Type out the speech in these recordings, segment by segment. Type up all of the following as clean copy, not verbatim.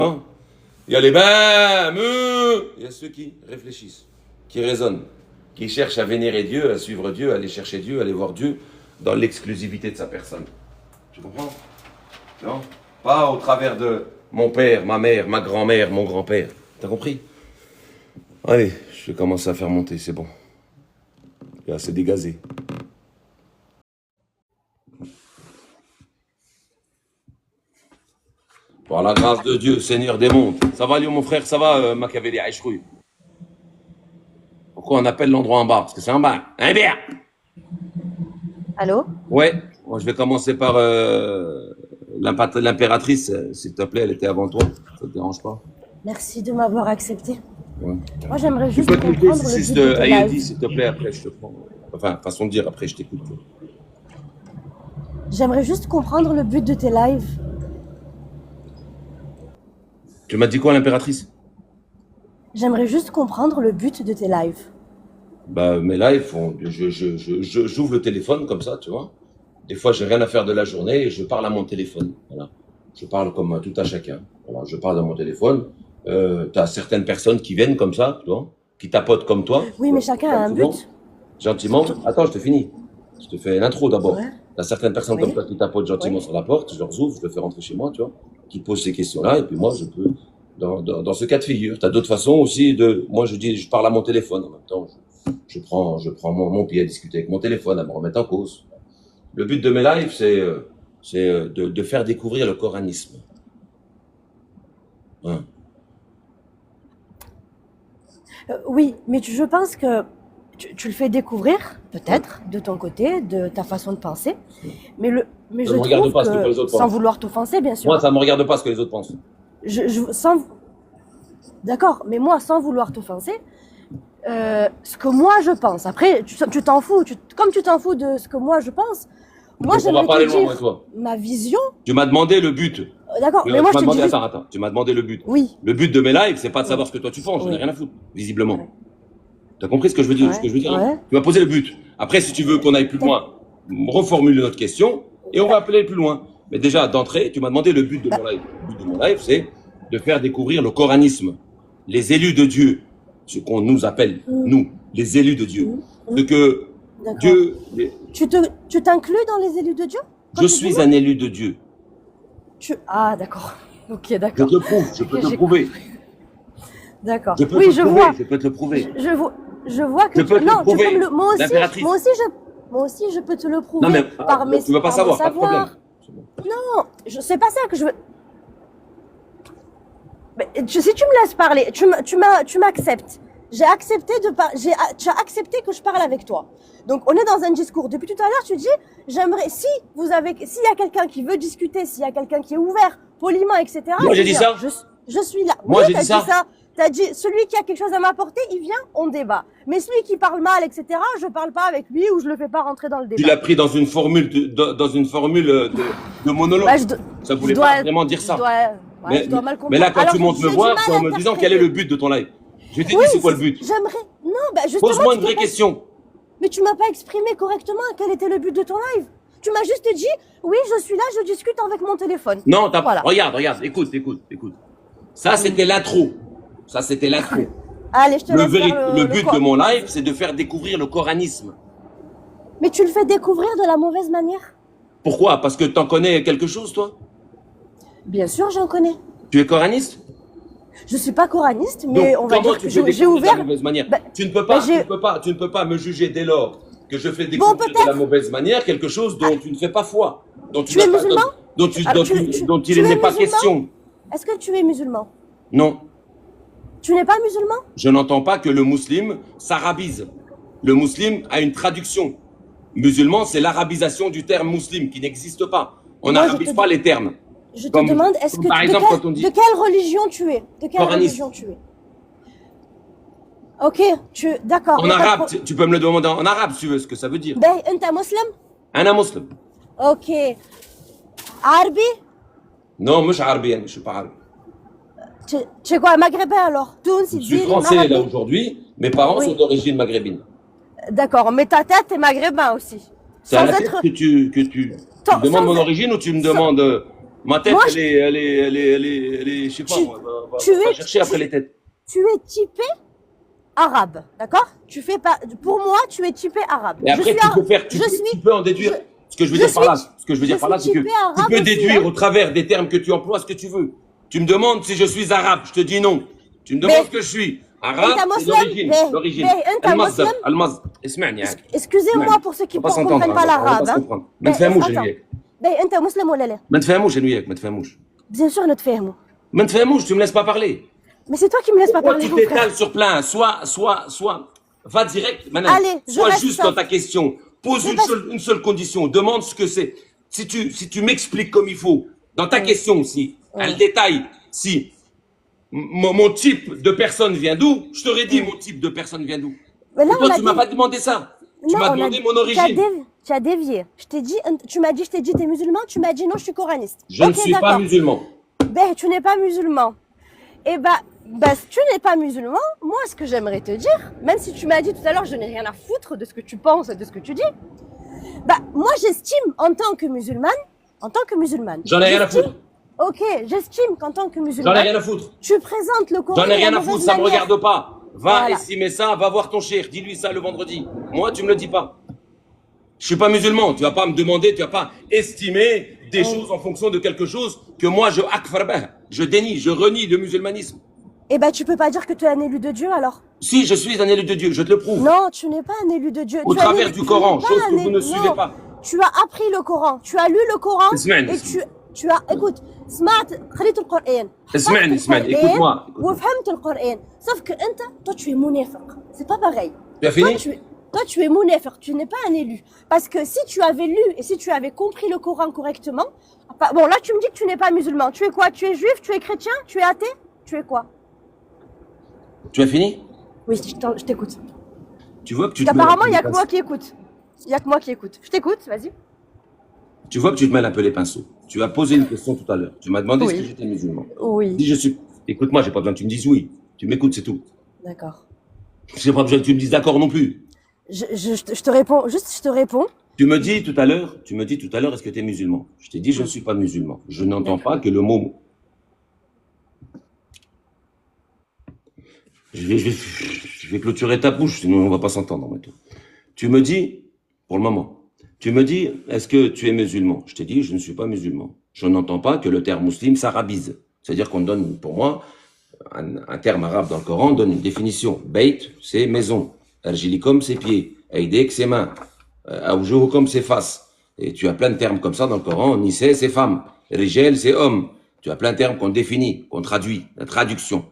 Hein? Il y a les bams, il y a ceux qui réfléchissent, qui raisonnent, qui cherchent à vénérer Dieu, à suivre Dieu, à aller chercher Dieu, à aller voir Dieu dans l'exclusivité de sa personne. Tu comprends? Non? Pas au travers de mon père, ma mère, ma grand-mère, mon grand-père. T'as compris? Allez, je vais commencer à faire monter, c'est bon. Il est assez dégazé. Par la grâce de Dieu, Seigneur des mondes. Ça va, Léo, mon frère? Ça va, Machiavelli, Aïchrouille? Pourquoi on appelle l'endroit en bas? Parce que c'est en bas. Hein, bien? Allô? Ouais. Moi, je vais commencer par l'impératrice, s'il te plaît, elle était avant toi. Ça te dérange pas? Merci de m'avoir accepté. Ouais. Moi, j'aimerais Tu juste peux te comprendre muter, le c'est but juste de tes Ayedi, lives. s'il te plaît, après je te prends. Enfin, façon de dire, après je t'écoute. J'aimerais juste comprendre le but de tes lives. Tu m'as dit quoi, l'impératrice? J'aimerais juste comprendre le but de tes lives. Bah, mes lives, j'ouvre le téléphone comme ça, tu vois. Des fois, j'ai rien à faire de la journée et je parle à mon téléphone. Voilà. Je parle comme tout à chacun. Voilà, je parle à mon téléphone. T'as certaines personnes qui viennent comme ça, tu vois, qui tapotent comme toi. Oui, mais chacun a un Gentiment. but. Gentiment. Attends, je te finis. Je te fais l'intro d'abord. Ouais. T'as certaines personnes Oui. comme toi qui tapotent gentiment Oui. sur la porte, je leur ouvre, je les fais rentrer chez moi, tu vois, qui posent ces questions-là, et puis moi, je peux, dans ce cas de figure. T'as d'autres façons aussi de, moi, je dis, je parle à mon téléphone en même temps, je prends mon pied à discuter avec mon téléphone, à me remettre en cause. Le but de mes lives, c'est de faire découvrir le coranisme. Hein. Oui, mais je pense que tu le fais découvrir, peut-être, de ton côté, de ta façon de penser. Mais Ça je me regarde trouve pas ce que les que, autres sans pensent. vouloir t'offenser, bien sûr, Moi, ça me regarde pas ce que les autres pensent. sans... D'accord, mais moi, sans vouloir t'offenser, ce que moi je pense, après, tu t'en fous, comme tu t'en fous de ce que moi je pense, moi Donc, on va j'aimerais pas te aller loin, moi et dire toi. ma vision. Tu m'as demandé le but. D'accord, Tu mais moi je m'as te dis demandé, juste... attends, tu m'as demandé le but. Oui, Le but de mes lives, c'est pas de oui, savoir ce que toi tu penses, j'en ai oui, rien à foutre, visiblement. ouais, Tu as compris ce que je veux dire, non? ouais. Tu m'as posé le but. Après, si tu veux qu'on aille plus loin, reformule notre question et on va appeler plus loin. Mais déjà, d'entrée, tu m'as demandé le but de mon live. Le but de mon live, c'est de faire découvrir le coranisme, les élus de Dieu, ce qu'on nous appelle, nous, les élus de Dieu. Ce que D'accord. Dieu... Tu t'inclus dans les élus de Dieu? Je suis un élu de Dieu. Ah, d'accord. Ok, Je d'accord. te le prouve, je peux te le prouver. D'accord. Je peux Oui, te je le prouver, vois. je peux te le prouver. Je vois que Je peux te le non, tu prouver, peux me le... l'impératrice. Moi aussi, je peux te le prouver Non mais, par mes tu veux pas par savoir, mon pas de problème. savoir. Non, c'est pas ça que je veux. Mais, si tu me laisses parler, tu m'acceptes. J'ai accepté tu as accepté que je parle avec toi. Donc on est dans un discours. Depuis tout à l'heure, tu dis, j'aimerais, s'il y a quelqu'un qui veut discuter, s'il y a quelqu'un qui est ouvert, poliment, etc. Moi, j'ai dit ça. Je suis là. Moi, Oui, j'ai t'as dit ça. T'as dit, celui qui a quelque chose à m'apporter, il vient, on débat. Mais celui qui parle mal, etc., je parle pas avec lui ou je le fais pas rentrer dans le Tu débat. l'as pris dans une formule de monologue. Bah, Ça voulait pas vraiment dire ça. Je dois mal comprendre. Mais là, quand Alors, tu montes me j'ai voir, du c'est mal en à me disant interpréter. quel est le but de ton live. Je t'ai Oui, dit c'est quoi le but. J'aimerais. Non, bah justement. Pose-moi une tu vraie t'es pas- question. Mais tu m'as pas exprimé correctement quel était le but de ton live. Tu m'as juste dit, oui, je suis là, je discute avec mon téléphone. Non, Voilà. regarde, écoute. Ça, c'était l'intro. Allez, je te laisse Le but corps. de mon live, c'est de faire découvrir le coranisme. Mais tu le fais découvrir de la mauvaise manière. Pourquoi? Parce que t'en connais quelque chose, toi? Bien sûr, j'en connais. Tu es coraniste? Je suis pas coraniste, mais Donc, on va comment dire tu que fais j'ai découvrir de la ouvert. mauvaise manière? Bah, Tu ne peux pas me juger dès lors que je fais découvrir de la peut-être. mauvaise manière quelque chose dont tu ne fais pas foi, dont Tu es musulman? dont Tu il es n'est pas musulman? question. Est-ce que tu es musulman? Non, Tu n'es pas musulman? je n'entends pas que le musulman s'arabise. Le musulman a une traduction. Musulman, c'est l'arabisation du terme musulman qui n'existe pas. On Moi, je n'arabise te pas dis- les termes. Je te Comme- demande, est-ce comme que par exemple, quand on dit de quelle religion tu es? De quelle coraniste. religion tu es? Ok, d'accord. En arabe, tu peux me le demander en arabe si tu veux ce que ça veut dire. Ben, أنت مسلم? Un musulman. Ok. عربي? Non, مش عربي, je suis pas arabe. Tu es quoi, maghrébin alors? تونسي, Je suis ديري, français là marocain? aujourd'hui, mes parents Oui. sont d'origine maghrébine. D'accord, mais ta tête est maghrébin aussi. C'est à Sans la tête être... que tu me Sans demandes mon être- origine ou tu me demandes Ma tête, Moi, je sais pas, tu, moi, tu va es, chercher après les têtes. tu es typé arabe, d'accord? Tu fais pas, pour moi, tu es typé arabe. Et après, tu peux faire, Je suis, tu peux en je, déduire. Ce que je veux je dire par suis, là, ce que je veux je dire par suis là, c'est que typé tu arabe peux aussi, déduire hein. au travers des termes que tu emploies ce que tu veux. Tu me demandes si je suis arabe, je te dis non. Tu me demandes Ben, ce que je suis. انت Arabe, c'est مسلم l'origine, باهي l'origine. باهي انت Al-Mazdar, مسلم. Al-Mazdar. اسمعني يعني. Excusez-moi اسمعني. pour ceux qui On va pas ne s'entendre, comprennent pas on va l'arabe, pas se hein. comprendre. ما Ben, نتفاهموش انا attends, وياك. باهي انت مسلم ولا لا؟ ما نتفاهموش انا وياك، ما نتفاهموش. Bien sûr نتفاهموا. ما نتفاهموش, tu me laisses pas parler. Mais c'est toi qui me laisses pas Pourquoi parler, tu mon frère. t'étales sur plein? Va direct, maintenant. Allez, je Sois reste juste dans soft. ta question. Pose Mais parce... une seule condition. Demande ce que c'est. Si tu m'expliques comme il faut, dans ta question, si, un détail, si mon type de personne vient d'où, je t'aurais dit mon type de personne vient d'où. Mais là, Et toi, on a tu m'as dit... pas demandé ça. Tu Non, m'as on a... demandé mon origine. Tu as dévié. Je t'ai dit, tu m'as dit, je t'ai dit, t'es musulman. Tu m'as dit, non, je suis coraniste. Je ne Ok, suis pas d'accord. musulman. Ben, tu n'es pas musulman. Et bah, si tu n'es pas musulman, moi, ce que j'aimerais te dire, même si tu m'as dit tout à l'heure, je n'ai rien à foutre de ce que tu penses et de ce que tu dis, bah, moi, j'estime en tant que musulmane, J'en ai rien à foutre. Ok, j'estime qu'en tant que J'en ai musulmane, rien à foutre. tu présentes le Coran. J'en ai de la rien à mauvaise foutre, ça me manière. regarde pas. Va Voilà. estimer ça, va voir ton cher, dis-lui ça le vendredi. Moi, tu me le dis pas. Je suis pas musulman, tu vas pas me demander, tu vas pas estimer des choses en fonction de quelque chose que moi je akfar bah, je dénie, je renie le musulmanisme. Eh ben, tu peux pas dire que tu es un élu de Dieu alors. Si, je suis un élu de Dieu, je te le prouve. Non, tu n'es pas un élu de Dieu. Au Tu es un travers élu- du tu Coran, n'es pas chose un que vous élu- ne suivez non. pas. Tu as appris le Coran, tu as lu le Coran اسمعني. et tu as écoute, سمعت قريت القرآن. اسمعني, écoute-moi. وفهمت القرآن. Sauf que toi tu es munafaq. C'est pas pareil. Tu as fini? Toi tu es munafaq, tu n'es pas un élu. Parce que si tu avais lu et si tu avais compris le Coran correctement, bon là tu me dis que tu n'es pas musulman. Tu es quoi? Tu es juif? Tu es chrétien? Tu es athée? Tu es quoi? Tu as fini? Oui, je t'écoute. Tu vois que tu te Parce qu'apparemment, il mêles n'y a que moi qui écoute. Il n'y a que moi qui écoute. Je t'écoute, vas-y. Tu vois que tu te mêles un peu les pinceaux. Tu as posé une question tout à l'heure. Tu m'as demandé Oui. si j'étais musulman. Oui. Si je suis... Écoute-moi, j'ai pas besoin que tu me dises oui. Tu m'écoutes, c'est tout. D'accord. J'ai pas besoin que tu me dises d'accord non plus. Je te réponds, juste je te réponds. Tu me dis tout à l'heure, est-ce que tu es musulman? Je t'ai dit, je ne suis pas musulman. Je n'entends pas que le mot... Je vais clôturer ta bouche, sinon on va pas s'entendre. Tu me dis, pour le moment, tu me dis, est-ce que tu es musulman? Je t'ai dit, je ne suis pas musulman. Je n'entends pas que le terme musulman s'arabise. C'est-à-dire qu'on donne, pour moi, un terme arabe dans le Coran donne une définition. Beit, c'est maison. Arjilikum, c'est pieds. Aidek, c'est mains. Awjuhukum, c'est face. Et tu as plein de termes comme ça dans le Coran. Nissé, c'est femme. Rijel, c'est homme. Tu as plein de termes qu'on définit, qu'on traduit. La traduction.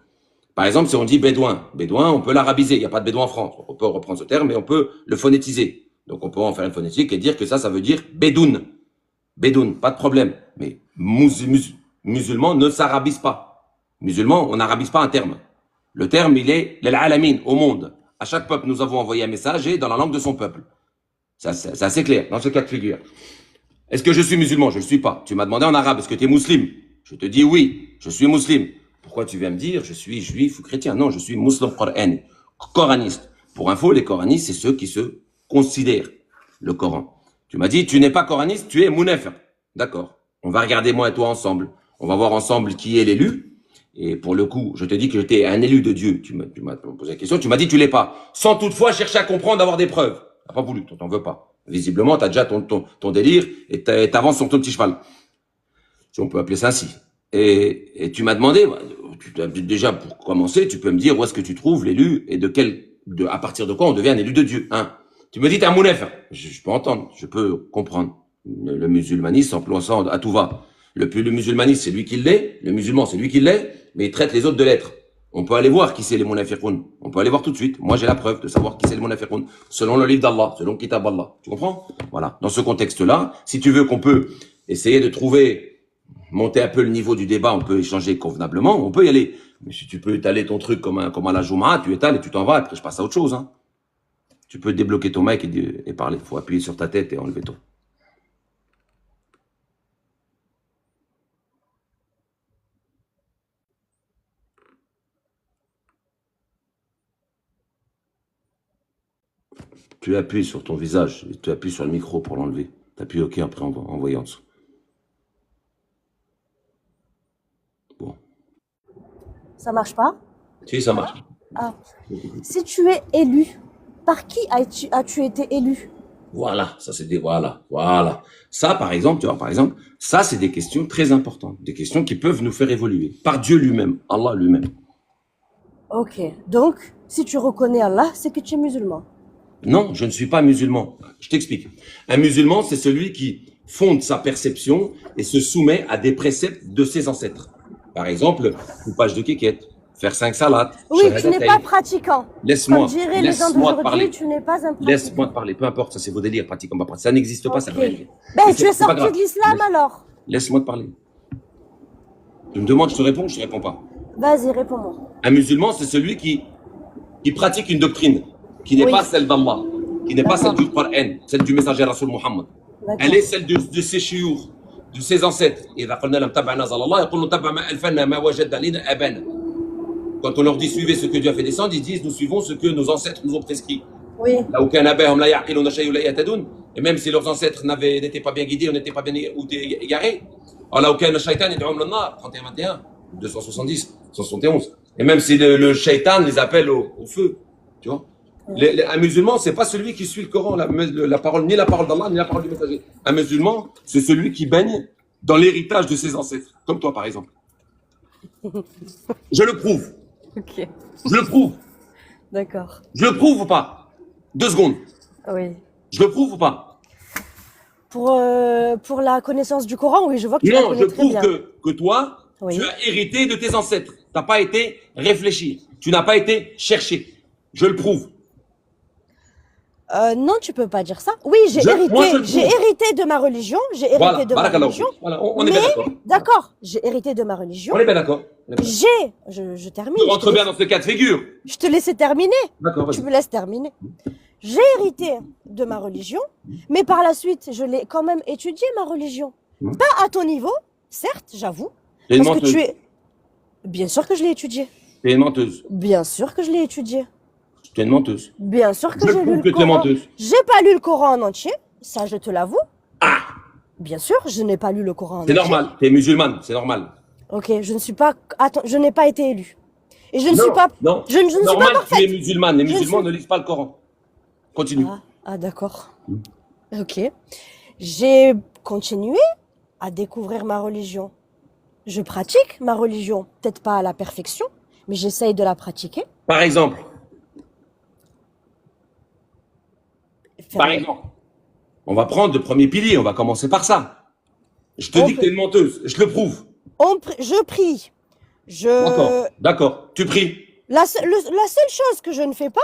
Par exemple, si on dit bédouin, on peut l'arabiser. Il n'y a pas de bédouin en France. On peut reprendre ce terme, mais on peut le phonétiser. Donc, on peut en faire une phonétique et dire que ça veut dire bédoun. Bédoun, pas de problème. Mais musulman ne s'arabise pas. Musulman, on n'arabise pas un terme. Le terme, il est l'alamin, au monde. À chaque peuple, nous avons envoyé un message et dans la langue de son peuple. C'est assez clair, dans ce cas de figure. Est-ce que je suis musulman? Je ne le suis pas. Tu m'as demandé en arabe, est-ce que tu es musulman? Je te dis oui, je suis musulman. Pourquoi tu viens me dire je suis juif ou chrétien? Non, je suis musulman coraniste. Pour info, les coranistes, c'est ceux qui se considèrent le Coran. Tu m'as dit, tu n'es pas coraniste, tu es munafiq. D'accord. On va regarder moi et toi ensemble. On va voir ensemble qui est l'élu. Et pour le coup, je te dis que j'étais un élu de Dieu. Tu m'as posé la question, tu m'as dit tu l'es pas. Sans toutefois chercher à comprendre, avoir des preuves. T'as pas voulu, t'en veux pas. Visiblement, t'as déjà ton délire et t'avances sur ton petit cheval. Si on peut appeler ça ainsi. Et tu m'as demandé, déjà pour commencer, tu peux me dire où est-ce que tu trouves l'élu et à partir de quoi on devient un élu de Dieu, hein. Tu me dis t'es un mounef. Je peux entendre, je peux comprendre. Le musulmanisme s'emploie ça à tout va. Le musulmanisme, c'est lui qui l'est. Le musulman, c'est lui qui l'est. Mais il traite les autres de l'être. On peut aller voir qui c'est les munafiqoun. On peut aller voir tout de suite. Moi, j'ai la preuve de savoir qui c'est les munafiqoun. Selon le livre d'Allah, selon le kitab Allah. Tu comprends? Voilà. Dans ce contexte-là, si tu veux qu'on peut essayer de monter un peu le niveau du débat, on peut échanger convenablement, on peut y aller. Mais si tu peux étaler ton truc comme à la Jumu'ah, tu étales et tu t'en vas, après je passe à autre chose, hein. Tu peux débloquer ton mic et parler. Il faut appuyer sur ta tête et enlever ton. Tu appuies sur ton visage, et tu appuies sur le micro pour l'enlever. Tu appuies OK, après envoyer en dessous. Bon, Ça marche pas? si ça marche. Ah. Si tu es élu, par qui as-tu été élu? Voilà, ça c'est des voilà. Ça par exemple, tu vois, par exemple, ça c'est des questions très importantes, des questions qui peuvent nous faire évoluer par Dieu lui-même, Allah lui-même. Ok. Donc, si tu reconnais Allah, c'est que tu es musulman. Non, je ne suis pas musulman. Je t'explique. Un musulman, c'est celui qui fonde sa perception et se soumet à des préceptes de ses ancêtres. Par exemple, coupage de kékette, faire 5 salades. Oui, tu n'es shahadatayn. pas pratiquant. Laisse-moi, Comme diraient les gens laisse-moi d'aujourd'hui, parler. tu n'es pas un pratiquant. Laisse-moi te parler, peu importe, ça c'est vos délires, pratiquant, pas pratiquant. Ça n'existe pas, ça Ok. veut rien dire. Ben, Mais tu es c'est pas sorti grave. de l'islam alors. Laisse-moi te parler. Tu me demandes, je te réponds, je te réponds pas. Vas-y, réponds-moi. Un musulman, c'est celui qui pratique une doctrine qui n'est Oui. pas celle d'Allah, qui n'est pas celle D'accord. du Coran, celle du messager Rasoul Muhammad. D'accord. Elle est celle de ses chiours, de ses ancêtres. Quand on leur dit suivez ce que Dieu a fait descendre, ils disent nous suivons ce que nos ancêtres nous ont prescrit. Oui. Et même si leurs ancêtres n'étaient pas bien guidés, ou n'étaient pas bien égarés. 31-21, 270, 171. Et même si le shaitan les appelle au feu, tu vois. Un musulman, c'est pas celui qui suit le Coran, la parole, ni la parole d'Allah, ni la parole du messager. Un musulman, c'est celui qui baigne dans l'héritage de ses ancêtres, comme toi par exemple. Je le prouve. Ok. Je le prouve. D'accord. Je le prouve ou pas? 2 secondes. Oui. Je le prouve ou pas? Pour la connaissance du Coran, oui, je vois que tu la Non, je connais très prouve bien. que toi, Oui. tu as hérité de tes ancêtres. Tu n'as pas été réfléchi. Tu n'as pas été cherché. Je le prouve. Non, tu peux pas dire ça. Oui, j'ai Moi, je le j'ai prouve. hérité de ma religion, j'ai hérité Voilà, de ma barakallahu religion. fik. Voilà, on est bien Mais, d'accord. d'accord, j'ai hérité de ma religion. On est bien d'accord. On est bien d'accord. Je termine. Tu rentres bien dans ce cas de figure. Je te laissais terminer. D'accord, Tu vas-y. me laisses terminer. J'ai hérité de ma religion, mais par la suite, je l'ai quand même étudié, ma religion. Mhm. Pas à ton niveau, certes, j'avoue. T'es une Parce que menteuse. tu es. Bien sûr que je l'ai étudié. T'es une menteuse. Bien sûr que je l'ai étudié. T'es une menteuse. Bien sûr que Je j'ai prouve lu que le tu es Coran. menteuse. J'ai pas lu le Coran en entier, ça je te l'avoue. Ah, Bien sûr, je n'ai pas lu le Coran en c'est entier. normal. T'es musulmane, c'est normal. Ok, je ne suis pas. Attends, je n'ai pas été élue. Et je ne Non, suis pas. non. Je ne suis Normal, pas tu es parfaite. musulmane. Les Je musulmans suis- ne lisent pas le Coran. Continue. D'accord. Ok. J'ai continué à découvrir ma religion. Je pratique ma religion, peut-être pas à la perfection, mais j'essaye de la pratiquer. Par exemple, Faire- par exemple, on va prendre le premier pilier, on va commencer par ça. Je te On dis que peut- tu es une menteuse, je le prouve. Je prie. D'accord, d'accord, tu pries. La seule chose que je ne fais pas,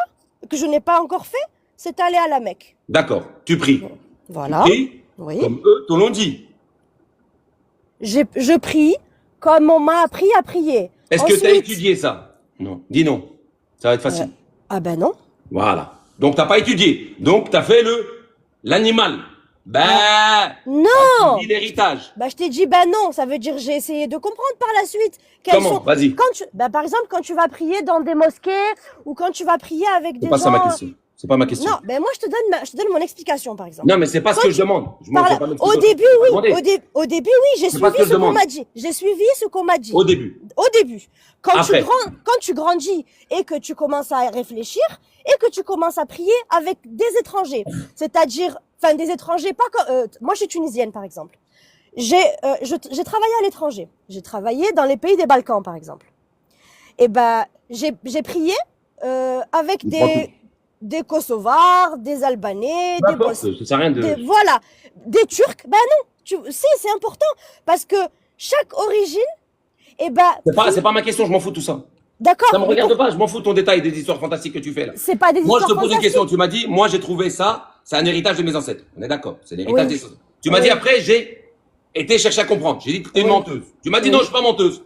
que je n'ai pas encore fait, c'est aller à la Mecque. D'accord, tu pries. Voilà. Tu pries Oui. comme eux te l'ont dit. Je prie comme on m'a appris à prier. Est-ce que tu as Ensuite- étudié ça? Non, dis non. Ça va être facile. Ah ben non. Voilà. Donc, tu n'as pas étudié. Donc, tu as fait l'animal. Non. Tu dis l'héritage. Bah je t'ai dit bah non, ça veut dire j'ai essayé de comprendre par la suite. Comment? Vas-y. Par exemple quand tu vas prier dans des mosquées ou quand tu vas prier avec des C'est pas gens. ça ma question. C'est pas ma question. Non, ben moi je te donne mon explication par exemple. Non, mais c'est pas ce que je demande. Je Par m'en là- fais pas au l'explication. début Je oui, vais demander. au début oui, j'ai C'est pas suivi ce que je ce qu'on demande. m'a dit. J'ai suivi ce qu'on m'a dit. Au début. Au début. Quand Après. tu grandis et que tu commences à réfléchir et que tu commences à prier avec des étrangers, c'est-à-dire, enfin des étrangers, pas comme, moi je suis tunisienne par exemple. J'ai travaillé à l'étranger. J'ai travaillé dans les pays des Balkans par exemple. Et ben j'ai prié avec Je comprends des Kosovars, des Albanais, des D'accord, Bosniens. ça sert à rien de. Voilà, des Turcs. Ben non, c'est important parce que chaque origine, et ben. C'est pas ma question, je m'en fous de tout ça. D'accord. Ça me regarde pas, je m'en fous de ton détail des histoires fantastiques que tu fais là. C'est pas des Moi, je histoires te pose une fantastiques. question. Tu m'as dit, moi, j'ai trouvé ça, c'est un héritage de mes ancêtres. On est d'accord, c'est l'héritage Oui. des ancêtres. Tu m'as Oui. dit après, j'ai été chercher à comprendre. J'ai dit que tu es une Oui. menteuse. Tu m'as dit Oui. non, je suis pas menteuse.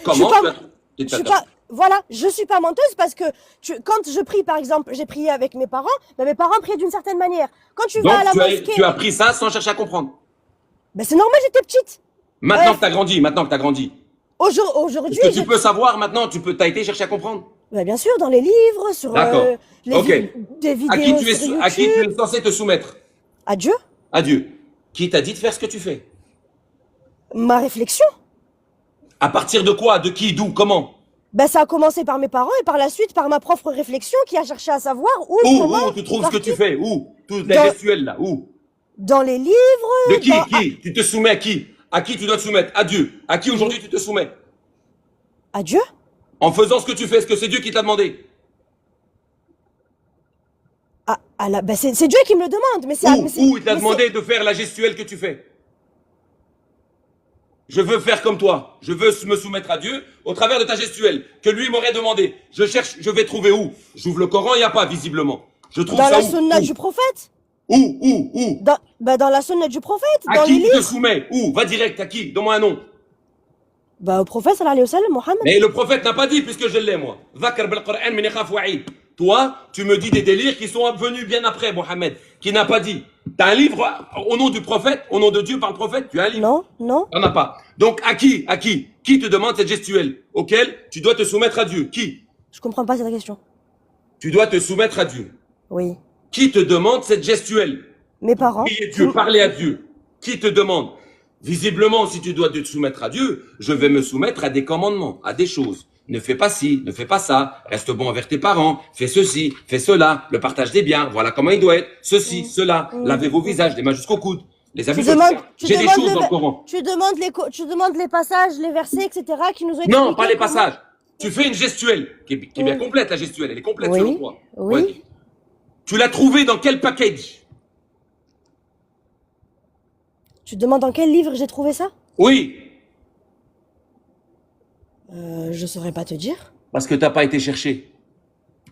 Comment Je suis pas- tu as trouvé- Je suis pas, voilà, je suis pas menteuse parce que quand je prie, par exemple, j'ai prié avec mes parents, ben mes parents priaient d'une certaine manière. Quand tu Donc, vas à la tu as, mosquée, tu as pris ça sans chercher à comprendre. ben c'est normal, j'étais petite. Maintenant Ouais. que tu as grandi, Aujourd'hui, est-ce que tu peux savoir maintenant, as été chercher à comprendre? ben bien sûr, dans les livres, sur D'accord. Ok. des vidéos À qui, tu sur es, à qui tu YouTube. es censé te soumettre? À Dieu, À Dieu. Qui t'a dit de faire ce que tu fais? ma réflexion. À partir de quoi? De qui? D'où? Comment? Ben, ça a commencé par mes parents et par la suite par ma propre réflexion qui a cherché à savoir où, comment, Où tu trouves ce par que qui. tu fais? Où? Toute la Dans, gestuelle là, où? dans les livres, De qui? dans... Qui? Tu te soumets à qui? À qui tu dois te soumettre? À Dieu. À qui aujourd'hui tu te soumets? à Dieu. En faisant ce que tu fais, est-ce que c'est Dieu qui t'a demandé? Ben, c'est Dieu qui me le demande, mais Où il t'a demandé de faire la gestuelle que tu fais? Je veux faire comme toi. Je veux me soumettre à Dieu au travers de ta gestuelle que lui m'aurait demandé. Je cherche, je vais trouver où? J'ouvre le Coran, il n'y a pas visiblement. Je trouve dans ça la où? sunna Où? du prophète. Où? Dans la sunna du prophète, À dans les qui tu te livres. soumets? Où? Va direct, à qui? Donne-moi un nom. Ben, au prophète, sallallahu alayhi wa sallam, Mohammed. Mais le prophète n'a pas dit, puisque je l'ai moi. Dhakar bil Qur'an min yakhaf wa'id. Toi, tu me dis des délires qui sont venus bien après, Mohammed, qui n'a pas dit. T'as un livre au nom du prophète, au nom de Dieu par le prophète, tu as un livre. Non, non. T'en as pas. Donc, à qui? À qui? Qui te demande cette gestuelle auquel tu dois te soumettre à Dieu? Qui? Je comprends pas cette question. Tu dois te soumettre à Dieu. Oui. Qui te demande cette gestuelle? Mes parents. Prier Dieu, parler à Dieu. Qui te demande? Visiblement, si tu dois te soumettre à Dieu, je vais me soumettre à des commandements, à des choses. Ne fais pas ci, ne fais pas ça, reste bon envers tes parents, fais ceci, fais cela, le partage des biens, voilà comment il doit être, ceci, cela, lavez vos visages, les mains jusqu'au coude, les habits sur le corps. J'ai des choses dans le Coran. Tu demandes les passages, les versets, etc. qui nous ont expliqué. Non, pas les passages. Tu fais une gestuelle, qui est bien complète, la gestuelle, elle est complète selon toi. Oui. Ouais. Tu l'as trouvée dans quel package? Tu demandes dans quel livre j'ai trouvé ça? Oui. Je saurais pas te dire. Parce que t'as pas été cherché.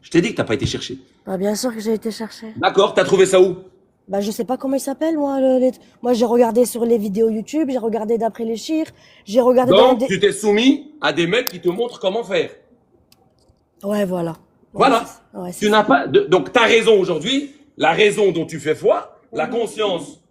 Je t'ai dit que t'as pas été cherché. Bah, bien sûr que j'ai été chercher. D'accord, t'as trouvé ça où? Bah, je sais pas comment il s'appelle, moi. Moi, j'ai regardé sur les vidéos YouTube, j'ai regardé d'après les chirs, j'ai regardé dans Donc, tu t'es soumis à des mecs qui te montrent comment faire. Ouais, voilà. Voilà. Ouais, Tu n'as pas. Donc, ta raison aujourd'hui, la raison dont tu fais foi, la conscience.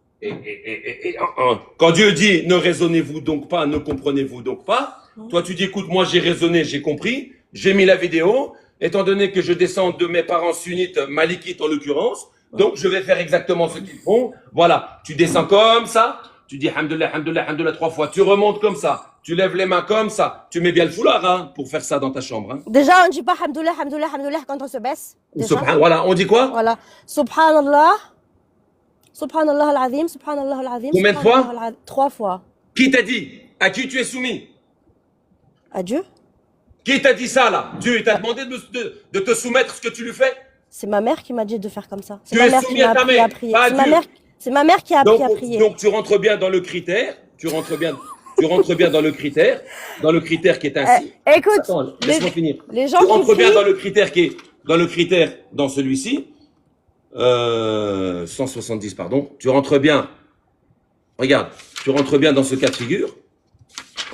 Quand Dieu dit ne raisonnez-vous donc pas, ne comprenez-vous donc pas, toi tu dis écoute, moi j'ai raisonné, j'ai compris, j'ai mis la vidéo, étant donné que je descends de mes parents sunnites, malikites en l'occurrence, donc je vais faire exactement ce qu'ils font. Voilà, tu descends comme ça, tu dis hamdulillah, hamdulillah, hamdulillah 3 fois, tu remontes comme ça, tu lèves les mains comme ça, tu mets bien le foulard hein, pour faire ça dans ta chambre. Hein. Déjà, on dit pas hamdoulah, hamdoulah, hamdoulah quand on se baisse. Voilà, on dit quoi? Voilà. Subhanallah. Subhanallah al-azim, subhanallah al-azim. Combien de fois? 3 fois. Qui t'a dit? À qui tu es soumis? À Dieu? Qui t'a dit ça là? Dieu t'a demandé de te soumettre ce que tu lui fais? C'est ma mère qui m'a dit de faire comme ça. C'est Tu ma es mère qui soumis m'a à ta appris mère, à prier. pas à Dieu. C'est ma mère qui a appris à prier. Donc tu rentres bien dans le critère, tu rentres bien dans le critère qui est ainsi. Écoute, Attends, laisse-moi finir. les gens tu qui rentres bien prient- dans le critère qui est dans le critère dans celui-ci. 170 pardon. Tu rentres bien. Regarde, tu rentres bien dans ce cas de figure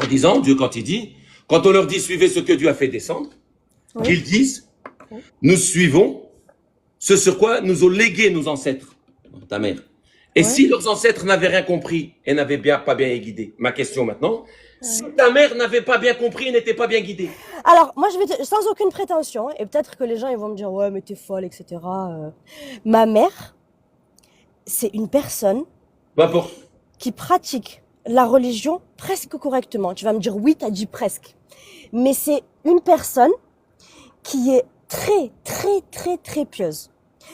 en disant Dieu quand il dit, quand on leur dit suivez ce que Dieu a fait descendre, Oui. ils disent nous suivons ce sur quoi nous ont légué nos ancêtres, ta mère. Et Ouais. si leurs ancêtres n'avaient rien compris et n'avaient pas bien guidé, ma question maintenant, si ta mère n'avait pas bien compris et n'était pas bien guidée, Alors, moi, sans aucune prétention, et peut-être que les gens ils vont me dire, ouais, mais t'es folle, etc. Ma mère, c'est une personne bah pour, qui pratique la religion presque correctement. Tu vas me dire, oui, t'as dit presque. Mais c'est une personne qui est très, très, très, très pieuse.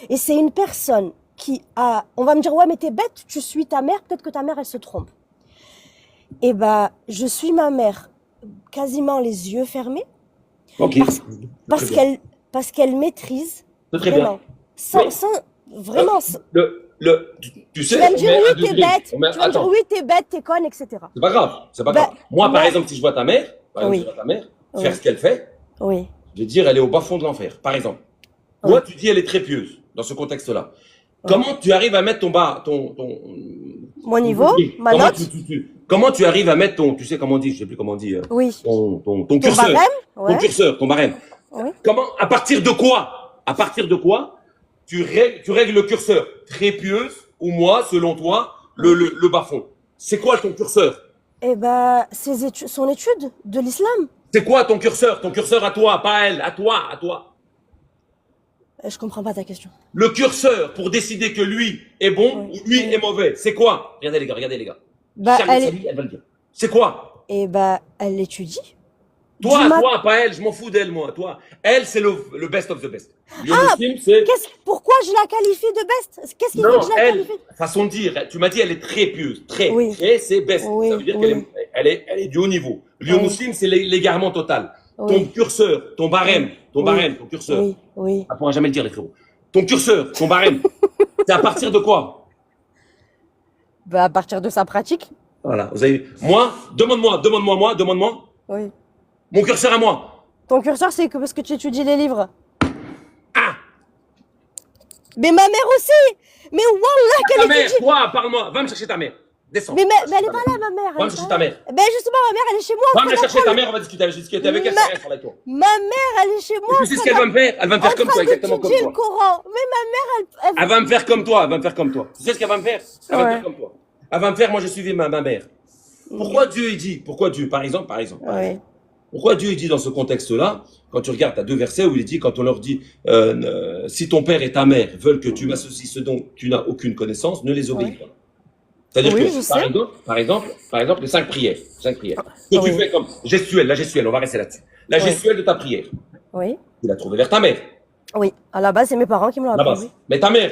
Et c'est une personne qui a... On va me dire, ouais, mais t'es bête, tu suis ta mère, peut-être que ta mère, elle se trompe. Et bah, je suis ma mère quasiment les yeux fermés ok, parce qu'elle maîtrise c'est très bien. vraiment. Oui. Tu sais, Tu vas me dire, on met un oui, t'es degré. bête. Tu On met- vas me dire, attends. oui, t'es bête, t'es conne, etc. C'est pas grave, c'est pas Bah, grave. Moi, par moi- exemple, si je vois ta mère, Oui. si je vois ta mère Oui. faire ce qu'elle fait, Oui. je vais dire, elle est au bas fond de l'enfer, par exemple. Oui. Toi, tu dis, elle est très pieuse, dans ce contexte-là. Comment tu arrives à mettre Mon niveau, ma comment note, comment tu arrives à mettre tu sais comment on dit, je sais plus comment on dit, oui. ton Ton curseur, barème, ouais. ton curseur, ton barème. Oui. Comment, à partir de quoi tu règles le curseur? Très pieuse, ou moi, selon toi, le bas-fond. C'est quoi ton curseur? Eh ben, son étude de l'islam. C'est quoi ton curseur? Ton curseur à toi, pas à elle, à toi. Je comprends pas ta question. Le curseur pour décider que lui est bon Oui. ou lui Oui. est mauvais, c'est quoi? Regardez les gars. Bah, Charlie, elle va le dire. C'est quoi? Et bah, elle l'étudie. Toi, Du mat- toi, pas elle, je m'en fous d'elle, moi. Toi, elle, c'est le best of the best. Le Ah, muslim, c'est. pourquoi je la qualifie de best? Qu'est-ce qui fait que Non, je la elle, qualifie? façon de dire, tu m'as dit, elle est très pieuse. Très. Oui, Très, c'est best. Ça oui, veut dire oui, qu'elle est du haut niveau. Le oui, muslim, c'est l'égarement total. Ton oui, curseur, ton barème, oui, ton curseur. oui, oui. On ne pourra jamais le dire, les frérots. Ton curseur, ton barème, c'est à partir de quoi? Bah, à partir de sa pratique. Voilà. Vous avez. Moi, demande-moi. Oui. Mon curseur à moi. Ton curseur, c'est que parce que tu étudies les livres. Ah! Mais ma mère aussi! Mais wallah Ta qu'elle mère, étudie! toi, parle-moi. Va me chercher ta mère. Descends. Mais elle est pas là, ma mère. Va Elle me est chercher pas ta là. mère. Ben justement, ma mère, elle est chez moi. Va en me train chercher ta d'apprendre. mère, on va discuter. Je vais discuter avec elle, Ma- ça va avec toi. Ma mère, elle est chez moi. Et tu sais ce qu'elle va me faire? Elle va me faire comme toi, exactement comme d'étudier le toi. Coran. Mais ma mère, Elle va me faire comme toi, elle va me faire comme toi. Tu sais ce qu'elle va me faire? Elle va me Ouais. faire comme toi. Elle va me faire, moi je suivais ma mère. Pourquoi Dieu il dit? Pourquoi Dieu? Par exemple. Oui. Pourquoi Dieu il dit dans ce contexte-là, quand tu regardes, tu as deux versets où il dit, quand on leur dit, si ton père et ta mère veulent que tu m'associes ce dont tu n'as aucune connaissance, ne les obéis pas. C'est-à-dire Oui, que, je sais. par exemple, les 5 prières. Que Oui. tu fais comme la gestuelle, on va rester là-dessus. La Oui. gestuelle de ta prière, Oui. tu l'as trouvée vers ta mère, Oui. À la base, c'est mes parents qui me l'ont la appris. base. Oui. Mais ta mère,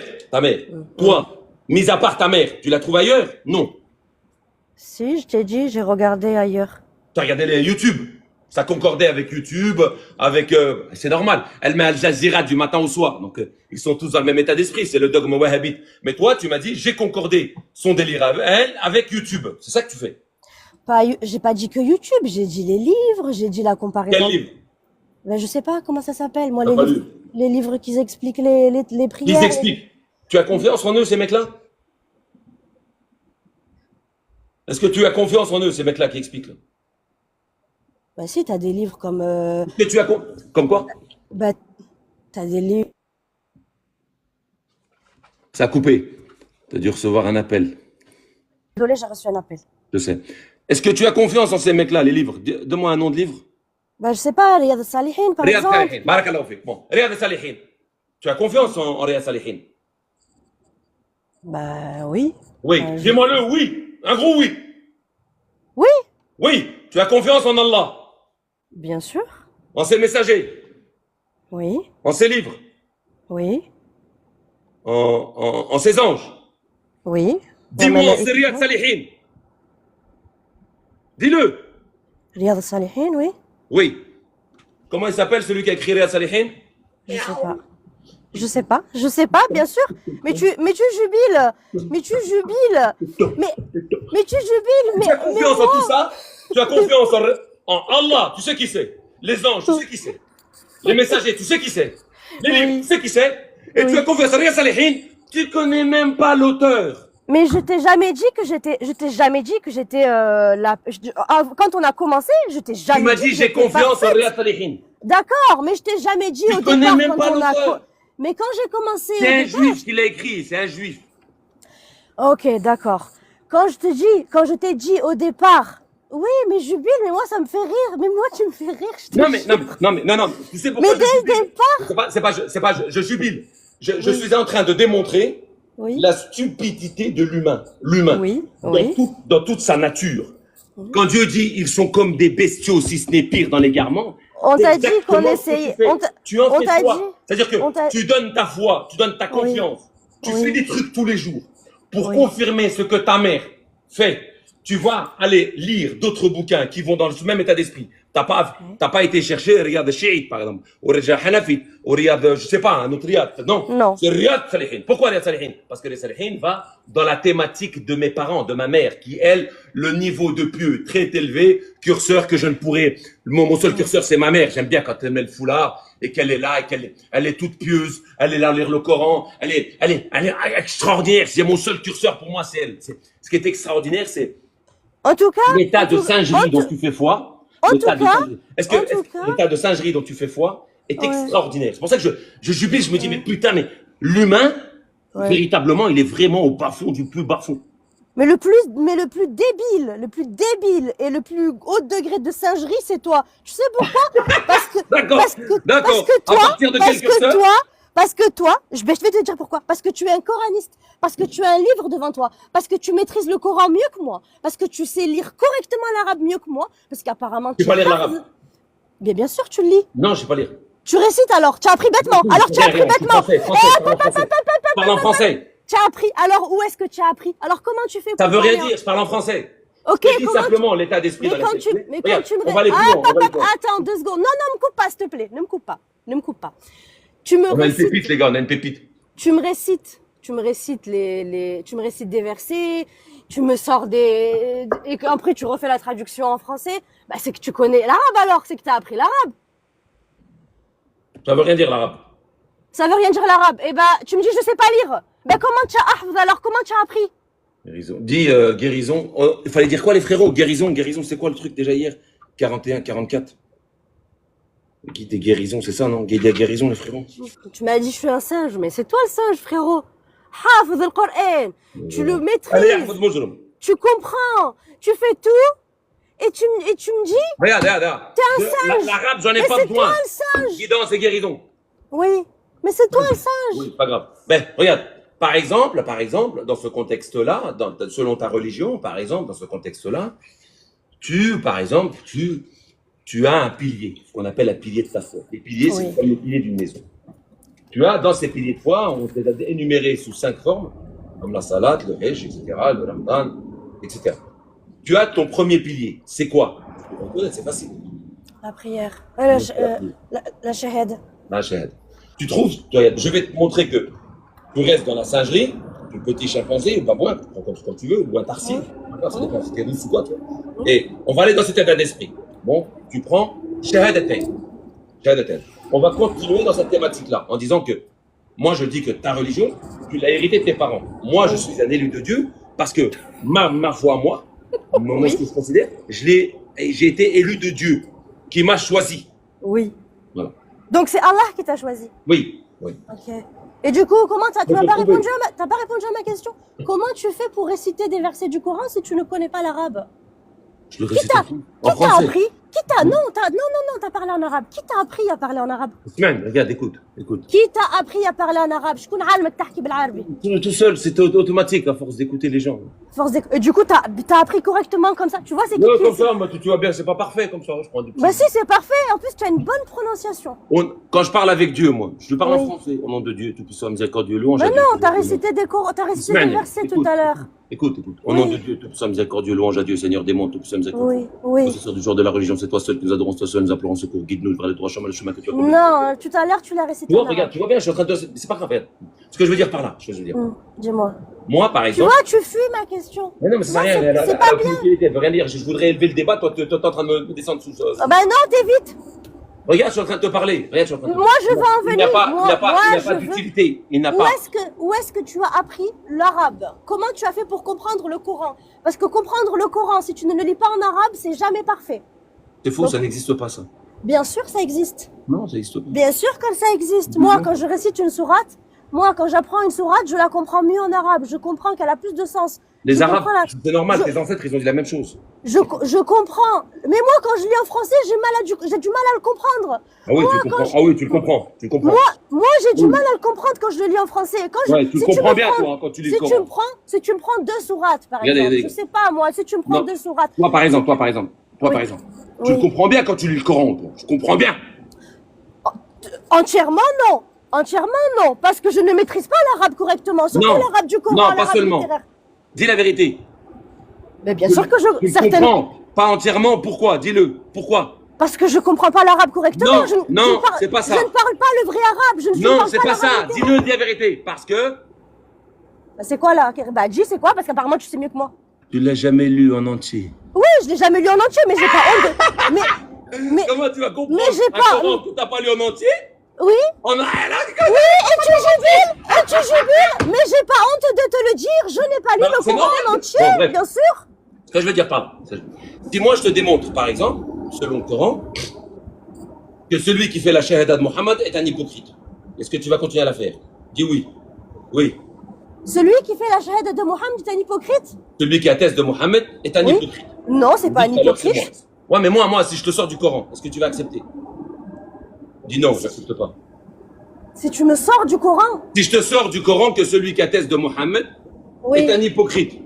toi, mis à part ta mère, tu la trouves ailleurs? Non. Si, je t'ai dit, j'ai regardé ailleurs. Tu as regardé les YouTube. Ça concordait avec YouTube, avec... c'est normal. Elle met Al Jazeera du matin au soir. Donc, ils sont tous dans le même état d'esprit. C'est le dogme wahhabite. Mais toi, tu m'as dit, j'ai concordé son délire avec elle avec YouTube. C'est ça que tu fais. J'ai pas dit que YouTube, j'ai dit les livres, j'ai dit la comparaison. Quel livre? Ben, je sais pas comment ça s'appelle, moi, T'as pas lu. les livres qui expliquent les Ils prières. expliquent. Tu as confiance en eux, ces mecs-là? Est-ce que tu as confiance en eux, ces mecs-là qui expliquent là? Bah si, t'as des livres comme... Et tu as comme quoi? bah, t'as des livres... Ça a coupé. Tu as dû recevoir un appel. Désolé, j'ai reçu un appel. Je sais. Est-ce que tu as confiance en ces mecs-là, les livres? Donne-moi un nom de livre. Bah, je sais pas, Riyad al-Salihin, par Riyad exemple. Salihin. Barakallahu fik. Bon, Riyad Salihin. Tu as confiance en Riyad Salihin? Bah oui. Oui. Dis-moi-le, oui. Un gros oui. Oui, Oui. Tu as confiance en Allah, bien sûr. en ses messagers, Oui, en ses livres, oui, en ses anges. oui. Dis-moi, Wa c'est Riyad Salihin. Dis-le. Riyad al-Salihin, oui. Oui. Comment il s'appelle celui qui a écrit Riyad Salihin? Je sais pas, bien sûr. Mais tu jubiles. Mais tu jubiles. Mais tu jubiles. Tu as confiance en tout ça? Tu as confiance en Allah, tu sais qui c'est. Les anges, tu sais qui c'est. Les messagers, tu sais qui c'est. Les livres, tu sais qui c'est. Et tu as confiance en Riyad Salihin, tu connais même pas l'auteur. Mais je t'ai jamais dit que j'étais quand on a commencé, je t'ai jamais Tu m'as dit dit que j'ai j'étais confiance en parfaite. Riyad Salihin. D'accord, mais je t'ai jamais dit Tu au connais départ même quand pas on a l'auteur. mais quand j'ai commencé C'est au un départ, juif qui l'a écrit, c'est un juif. OK, d'accord. Quand je t'ai dit au départ, oui, mais jubile, mais moi ça me fait rire, mais moi tu me fais rire, je te jure. Non, tu sais pourquoi Mais dès je le jubile? départ, C'est pas, je jubile. Je suis en train de démontrer oui. la stupidité de l'humain. Oui, oui. Dans toute sa nature. Quand Dieu dit ils sont comme des bestiaux, si ce n'est pire dans l'égarement, On c'est t'a dit qu'on exactement ce que essayait. tu fais. Tu en on fais t'a foi. dit- C'est-à-dire on que t'a- tu donnes ta foi, tu donnes ta confiance. Tu Oui. fais des trucs tous les jours pour Oui. confirmer ce que ta mère fait. Tu vas aller lire d'autres bouquins qui vont dans le même état d'esprit. T'as pas été chercher Riyad Shi'ite, par exemple, ou Riyad Hanafi, ou Riyad, je sais pas, un autre Riyad. Non. C'est Riyad Salihin. Pourquoi Riyad Salihin? Parce que Riyad Salihin va dans la thématique de mes parents, de ma mère, qui, elle, le niveau de pieux très élevé, curseur que je ne pourrais, mon seul curseur, c'est ma mère. J'aime bien quand elle met le foulard, et qu'elle est là, et elle est toute pieuse, elle est là à lire le Coran, elle est extraordinaire. C'est mon seul curseur pour moi, c'est elle. Ce qui est extraordinaire, c'est En tout cas, l'état de singerie dont tu fais foi. L'état de singerie. Est-ce que l'état de singerie dont tu fais foi est extraordinaire? C'est pour ça que je jubile, je me dis, mais putain, mais l'humain, véritablement, il est vraiment au bas-fond du plus bas-fond. mais le plus débile et le plus haut degré de singerie, c'est toi. Tu sais pourquoi? Parce que D'accord. parce que À toi, partir de quel curseur? Parce que toi, je vais te dire pourquoi. Parce que tu es un coraniste. Parce que tu as un livre devant toi. Parce que tu maîtrises le Coran mieux que moi. Parce que tu sais lire correctement l'arabe mieux que moi. Parce qu'apparemment, Je sais pas lire l'arabe. Bien sûr, tu le lis. Non, je sais pas lire. Tu récites alors. Tu as appris bêtement. Alors, tu as appris bêtement. Parle en français. Tu as appris. Alors, où est-ce que tu as appris? Alors, comment tu fais pour Ça veut rien parler dire, je parle en français. Ok, Je dis simplement l'état d'esprit. Mais quand tu me... on va aller plus loin. Attends, 2 secondes. Non, me coupe pas, s'il te plaît. Ne me coupe pas. Ne me coupe pas. Tu me On a une pépite, les gars, on a une pépite. Tu me récites tu me récites des versets, tu me sors des... Et après, tu refais la traduction en français. Bah, c'est que tu connais l'arabe alors, c'est que tu as appris l'arabe. Ça veut rien dire, l'arabe. Ça veut rien dire l'arabe. Eh bah, tu me dis, je sais pas lire. Bah, comment tu as ahfz alors? Comment tu as appris? Guérison. Dis guérison. Oh, il fallait dire quoi, les frérots? Guérison, c'est quoi le truc déjà hier? 41, 44. Guide des guérisons, c'est ça, non? Guide des guérisons, les frérots. Tu m'as dit, je suis un singe, mais c'est toi le singe, frérot. Hafz al-Qur'an. Tu le maîtrises. Allez, tu comprends. Tu fais tout. Et tu me dis. Regarde. T'es un singe. L'arabe, j'en ai mais pas c'est besoin. toi le singe. Guidance et guérison. Oui, mais c'est toi le singe. Oui, pas grave. Ben, regarde. Par exemple, dans ce contexte-là, selon ta religion, par exemple, dans ce contexte-là, tu as un pilier, ce qu'on appelle un pilier de ta foi. Les piliers, c'est comme les piliers d'une maison. Tu as, dans ces piliers de foi, on les a énumérés sous 5 formes, comme la salat, le hajj, etc., le ramadan, etc. Tu as ton premier pilier. C'est quoi? C'est facile. La prière. La shahad. La shahad. Tu trouves, je vais te montrer que tu restes dans la singerie, du petit chimpanzé, ou babouin, comme tu veux, ou un tarsi. Ça dépend si t'es russe ou quoi, toi. Et on va aller dans cet état d'esprit. Bon, tu prends shahadatain. On va continuer dans cette thématique-là, en disant que moi, je dis que ta religion, tu l'as héritée de tes parents. Moi, je suis un élu de Dieu, parce que ma foi, moi, ce que je considère, j'ai été élu de Dieu, qui m'a choisi. Oui. Voilà. Donc, c'est Allah qui t'a choisi. Oui. Ok. Et du coup, tu n'as pas répondu à ma question. Comment tu fais pour réciter des versets du Coran si tu ne connais pas l'arabe? Je le récite en français. Appris? Non, t'as parlé en arabe. Qui t'a appris à parler en arabe? Regarde, écoute. Qui t'a appris à parler en arabe? Tout seul, c'est automatique à force d'écouter les gens. Et du coup, t'as appris correctement comme ça. Tu vois, c'est qui? Non, comme ça, tu vois bien, c'est pas parfait comme ça. Je prends des petits... Bah si, c'est parfait. En plus, tu as une bonne prononciation. Quand je parle avec Dieu, moi, je parle en français. Au nom de Dieu, tout puissant, miséricordieux, louange. Mais non, t'as récité des versets tout à l'heure. Écoute. Au nom de Dieu, tout puissant, miséricordieux, louange à Dieu, Seigneur des mondes, tout puissant, miséricordieux. Oui. Possesseur du jour de la religion, c'est toi seul que nous adorons, c'est toi seul, nous implorons secours. Guide-nous vers les droits chemins, le chemin que tu as connu. Non, tout à l'heure, tu l'as récité. Regarde, tu vois bien, je suis en train de... C'est pas grave, regarde. Ce que je veux dire par là, Dis-moi. Moi, par exemple... Tu vois, tu fuis ma question. Mais non, mais ça rien. C'est pas bien. Elle veut rien dire. Je voudrais élever le débat, toi, tu es en train de me descendre sous... Bah non, t'évites. Regarde, je suis en train de te parler. Moi, je vais en venir. Il n'y a pas d'utilité. Où est-ce que tu as appris l'arabe? Comment tu as fait pour comprendre le Coran? Parce que comprendre le Coran, si tu ne le lis pas en arabe, c'est jamais parfait. C'est faux, ça n'existe pas, ça. Bien sûr, ça existe. Non, ça n'existe pas. Bien sûr que ça existe. Moi, quand je récite une sourate, quand j'apprends une sourate, je la comprends mieux en arabe. Je comprends qu'elle a plus de sens. Les Arabes, c'est normal, tes ancêtres, ils ont dit la même chose. Je comprends. Mais moi, quand je lis en français, j'ai du mal à le comprendre. Ah oui, tu le comprends. Moi, j'ai du mal à le comprendre quand je le lis en français. Tu comprends bien, toi, quand tu lis le Coran. Si tu me prends 2 sourates, par exemple. Je sais pas, moi, si tu me prends 2 sourates. Toi, par exemple. Tu le comprends bien quand tu lis le Coran, toi. Je comprends bien. Entièrement, non. Parce que je ne maîtrise pas l'arabe correctement. Surtout l'arabe du Coran. Non, pas seulement. Dis la vérité. Mais bien sûr que je comprends. Pas entièrement. Pourquoi? Dis-le. Pourquoi? Parce que je comprends pas l'arabe correctement. Non, c'est pas ça. Je ne parle pas le vrai arabe. Non, c'est pas ça. Dis-le, dis la vérité. Parce que... C'est quoi là? Bah dis, c'est quoi? Parce qu'apparemment, tu sais mieux que moi. Tu l'as jamais lu en entier. Oui, je l'ai jamais lu en entier, mais j'ai pas honte de... Mais comment tu vas comprendre? Mais j'ai pas... Tu t'as pas lu en entier? Oui. Oui, et tu jubiles, mais j'ai pas honte de te le dire, je n'ai pas lu le Coran en entier, bien sûr. Ce que je veux dire par là, si moi je te démontre, par exemple, selon le Coran, que celui qui fait la shahada de Mohammed est un hypocrite, est-ce que tu vas continuer à la faire? Dis oui. Oui. Celui qui fait la shahada de Mohammed est un hypocrite? Celui qui atteste de Mohammed est un hypocrite. Non, c'est pas un hypocrite. Ouais, mais moi, si je te sors du Coran, est-ce que tu vas accepter? Dis non, j'accepte pas. Si tu me sors du Coran. Si je te sors du Coran que celui qui atteste de Mohammed est un hypocrite,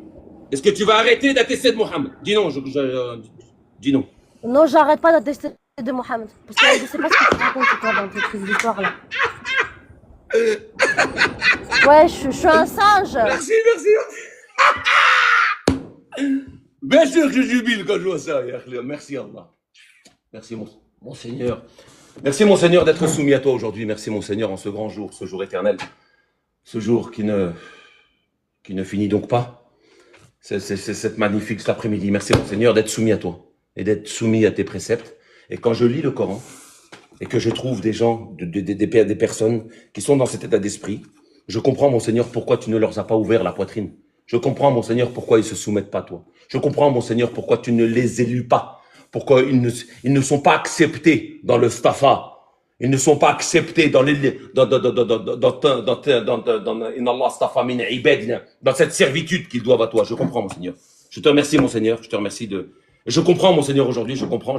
est-ce que tu vas arrêter d'attester de Mohammed? Dis non, dis non. Non, j'arrête pas d'attester de Mohammed. Parce que je sais pas ce que tu racontes toi dans tes trucs d'histoire là. Ouais, je suis un singe. Merci. Bien sûr que je jubile quand je vois ça. Merci Allah. Merci mon Seigneur. Merci mon Seigneur d'être soumis à toi aujourd'hui. Merci mon Seigneur en ce grand jour, ce jour éternel. Ce jour qui ne finit donc pas. C'est cette magnifique cet après-midi. Merci mon Seigneur d'être soumis à toi et d'être soumis à tes préceptes. Et quand je lis le Coran et que je trouve des gens, des personnes qui sont dans cet état d'esprit, je comprends mon Seigneur pourquoi tu ne leur as pas ouvert la poitrine. Je comprends mon Seigneur pourquoi ils se soumettent pas à toi. Je comprends mon Seigneur pourquoi tu ne les élus pas. Pourquoi ils ne sont pas acceptés dans le stafa. Ils ne sont pas acceptés dans cette servitude qu'ils doivent à toi. Je comprends mon Seigneur. Je te remercie mon Seigneur. Je comprends mon Seigneur aujourd'hui. Je comprends.